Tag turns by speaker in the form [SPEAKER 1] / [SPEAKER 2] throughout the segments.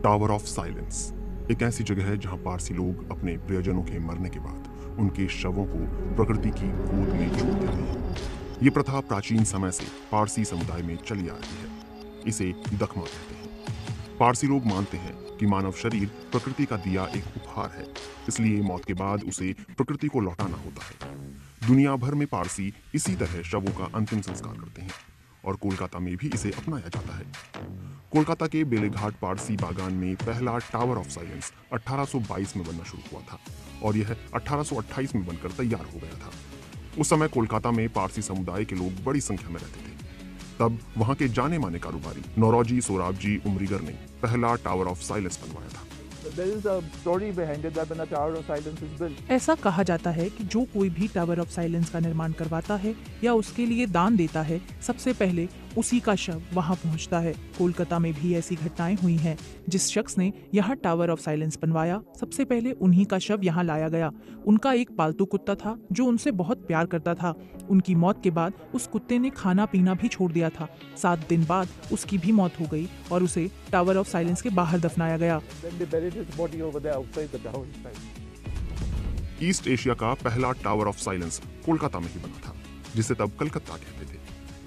[SPEAKER 1] Tower of silence एक ऐसी जगह है जहां पारसी लोग अपने प्रियजनों के मरने के बाद उनके शवों को प्रकृति की गोद में छोड़ देते हैं। ये प्रथा प्राचीन समय से पारसी समुदाय में चली आ रही है। इसे दखमा कहते हैं। पारसी लोग मानते हैं कि मानव शरीर प्रकृति का दिया एक उपहार है, इसलिए मौत के बाद उसे प्रकृति को लौटाना होता है। दुनिया भर में पारसी इसी तरह शवों का अंतिम संस्कार करते हैं और कोलकाता में भी इसे अपनाया जाता है। कोलकाता के बेलेघाट पारसी बागान में पहला टावर ऑफ साइलेंस 1822 में बनना शुरू हुआ था और यह 1828 में बनकर तैयार हो गया था। उस समय कोलकाता में पारसी समुदाय के लोग बड़ी संख्या में रहते थे। तब वहां के जाने माने कारोबारी नौरोजी सोराबजी उमरीगर ने पहला टावर ऑफ साइलेंस बनवाया था।
[SPEAKER 2] ऐसा कहा जाता है कि जो कोई भी टावर ऑफ साइलेंस का निर्माण करवाता है या उसके लिए दान देता है, सबसे पहले उसी का शव वहां पहुंचता है। कोलकाता में भी ऐसी घटनाएं हुई हैं। जिस शख्स ने यहाँ टावर ऑफ साइलेंस बनवाया, सबसे पहले उन्हीं का शव यहाँ लाया गया। उनका एक पालतू कुत्ता था जो उनसे बहुत प्यार करता था। उनकी मौत के बाद उस कुत्ते ने खाना पीना भी छोड़ दिया था। 7 दिन बाद उसकी भी मौत हो गई और उसे टावर ऑफ साइलेंस के बाहर दफनाया गया।
[SPEAKER 1] ईस्ट एशिया का पहला टावर ऑफ साइलेंस कोलकाता में ही बना था, जिसे तब कलकत्ता कहते थे।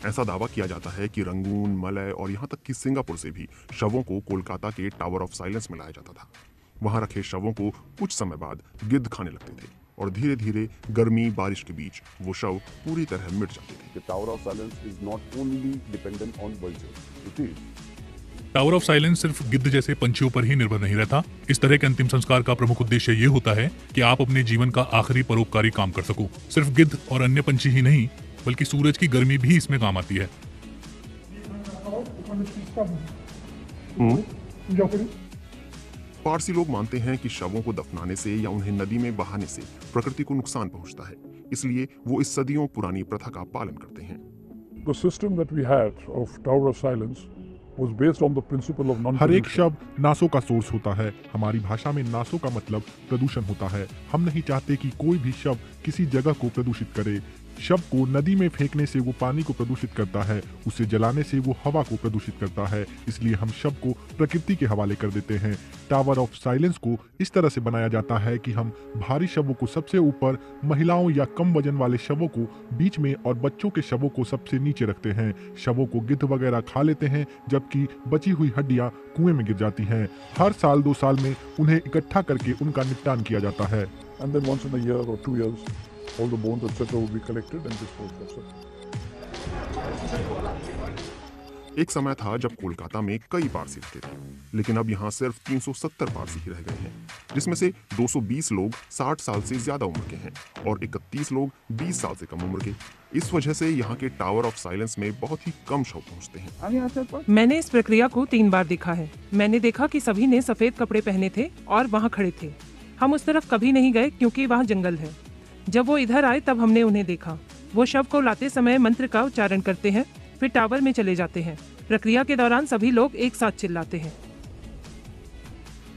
[SPEAKER 1] ऐसा दावा किया जाता है कि रंगून, मलय और यहाँ तक कि सिंगापुर से भी शवों को कोलकाता के टावर ऑफ साइलेंस में लाया जाता था। वहां रखे शवों को कुछ समय बाद गिद्ध खाने लगते थे और धीरे धीरे गर्मी बारिश के बीच वो शव पूरी तरह मिट जाते थे।
[SPEAKER 3] Tower of silence is not only dependent on vultures, it is
[SPEAKER 4] tower of silence सिर्फ गिद्ध जैसे पंछियों पर ही निर्भर नहीं रहता। इस तरह के अंतिम संस्कार का प्रमुख उद्देश्य ये होता है कि आप अपने जीवन का आखिरी परोपकारी काम कर सको। सिर्फ गिद्ध और अन्य पंछी ही नहीं, बल्कि सूरज की गर्मी भी इसमें काम आती है।
[SPEAKER 1] पारसी लोग मानते हैं कि शवों को दफनाने से या उन्हें नदी में बहाने से प्रकृति को नुकसान पहुंचता है, इसलिए वो इस सदियों पुरानी प्रथा का पालन करते हैं।
[SPEAKER 5] The system that we had of Tower of Silence was based on the principle of non-pollution.
[SPEAKER 6] हर एक शब्द नासों का सोर्स होता है। हमारी भाषा में नासों का मतलब प्रदूषण होता है। हम नहीं चाहते कि कोई भी शब्द किसी जगह को प्रदूषित करे। शव को नदी में फेंकने से वो पानी को प्रदूषित करता है, उसे जलाने से वो हवा को प्रदूषित करता है। इसलिए हम शव को प्रकृति के हवाले कर देते हैं। टावर ऑफ साइलेंस को इस तरह से बनाया जाता है कि हम भारी शवों को सबसे ऊपर, महिलाओं या कम वजन वाले शवों को बीच में और बच्चों के शवों को सबसे नीचे रखते हैं। शवों को गिद्ध वगैरह खा लेते हैं, जबकि बची हुई हड्डियां कुएं में गिर जाती हैं। हर साल 2 साल में उन्हें इकट्ठा करके उनका निपटान किया जाता है।
[SPEAKER 5] And then once in a year or 2 years, all the bones etc. will be collected and disposed of.
[SPEAKER 1] एक समय था जब कोलकाता में कई पारसी रहते थे, लेकिन अब यहाँ सिर्फ 370 पारसी ही रह गए हैं, जिसमें से 220 लोग 60 साल से ज्यादा उम्र के हैं और 31 लोग 20 साल से कम उम्र के। इस वजह से यहाँ के टावर ऑफ साइलेंस में बहुत ही कम शव पहुँचते हैं।
[SPEAKER 2] मैंने इस प्रक्रिया को 3 बार देखा है। मैंने देखा कि सभी ने सफेद कपड़े पहने थे और वहाँ खड़े थे। हम उस तरफ कभी नहीं गए क्योंकि वहाँ जंगल है। जब वो इधर आए तब हमने उन्हें देखा। वो शव को लाते समय मंत्र का उच्चारण करते हैं, फिर टावर में चले जाते हैं। प्रक्रिया के दौरान सभी लोग एक साथ चिल्लाते हैं।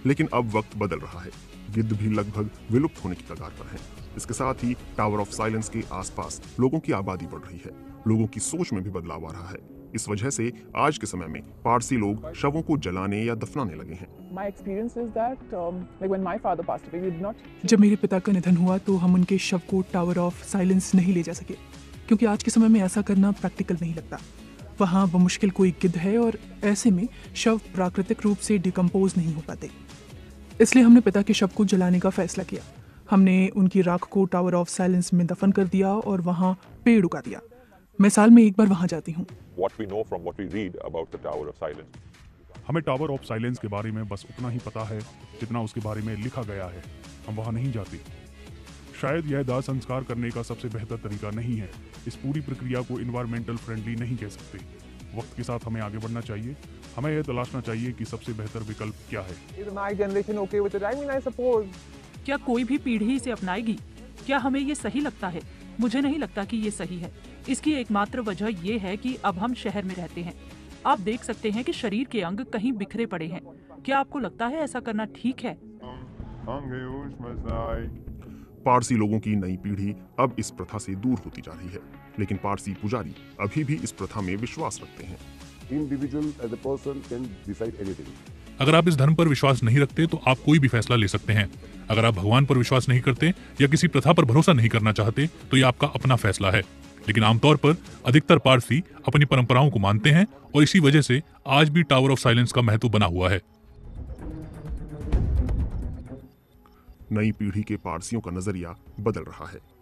[SPEAKER 1] लेकिन अब वक्त बदल रहा है। गिद्ध भी लगभग विलुप्त होने की कगार पर है। इसके साथ ही टावर ऑफ साइलेंस के आसपास लोगों की आबादी बढ़ रही है। लोगों की सोच में भी बदलाव आ रहा है। इस वजह से आज के समय में पारसी लोग शवों को जलाने या दफनाने लगे हैं।
[SPEAKER 2] जब मेरे पिता का निधन हुआ तो हम उनके शव को टावर ऑफ साइलेंस नहीं ले जा सके, क्योंकि आज के समय में ऐसा करना प्रैक्टिकल नहीं लगता। वहाँ बमुश्किल कोई गिद्ध है और ऐसे में शव प्राकृतिक रूप से डिकम्पोज नहीं हो पाते। इसलिए हमने पिता के शव को जलाने का फैसला किया। हमने उनकी राख को टावर ऑफ साइलेंस में दफन कर दिया और वहाँ पेड़ उगा दिया। मैं साल में एक बार वहाँ जाती हूँ।
[SPEAKER 6] हमें टावर ऑफ साइलेंस के बारे में बस उतना ही पता है जितना उसके बारे में लिखा गया है। हम वहाँ नहीं जाते। शायद यह दाह संस्कार करने का सबसे बेहतर तरीका नहीं है। इस पूरी प्रक्रिया को इन्वायरमेंटल फ्रेंडली नहीं कह सकते। वक्त के साथ हमें आगे बढ़ना चाहिए। हमें यह तलाशना चाहिए कि सबसे बेहतर विकल्प क्या है।
[SPEAKER 2] क्या कोई भी पीढ़ी इसे अपनाएगी? क्या हमें ये सही लगता है? मुझे नहीं लगता कि ये सही है। इसकी एकमात्र वजह ये है कि अब हम शहर में रहते हैं। आप देख सकते हैं कि शरीर के अंग कहीं बिखरे पड़े हैं। क्या आपको लगता है ऐसा करना ठीक है?
[SPEAKER 1] पारसी लोगों की नई पीढ़ी अब इस प्रथा से दूर होती जा रही है, लेकिन पारसी पुजारी अभी भी इस प्रथा में विश्वास रखते हैं।
[SPEAKER 3] Individual as a person can decide anything.
[SPEAKER 4] अगर आप इस धर्म पर विश्वास नहीं रखते तो आप कोई भी फैसला ले सकते हैं। अगर आप भगवान पर विश्वास नहीं करते या किसी प्रथा पर भरोसा नहीं करना चाहते तो ये आपका अपना फैसला है। लेकिन आमतौर पर अधिकतर पारसी अपनी परंपराओं को मानते हैं और इसी वजह से आज भी टावर ऑफ साइलेंस का महत्व बना हुआ है।
[SPEAKER 1] नई पीढ़ी के पारसियों का नजरिया बदल रहा है।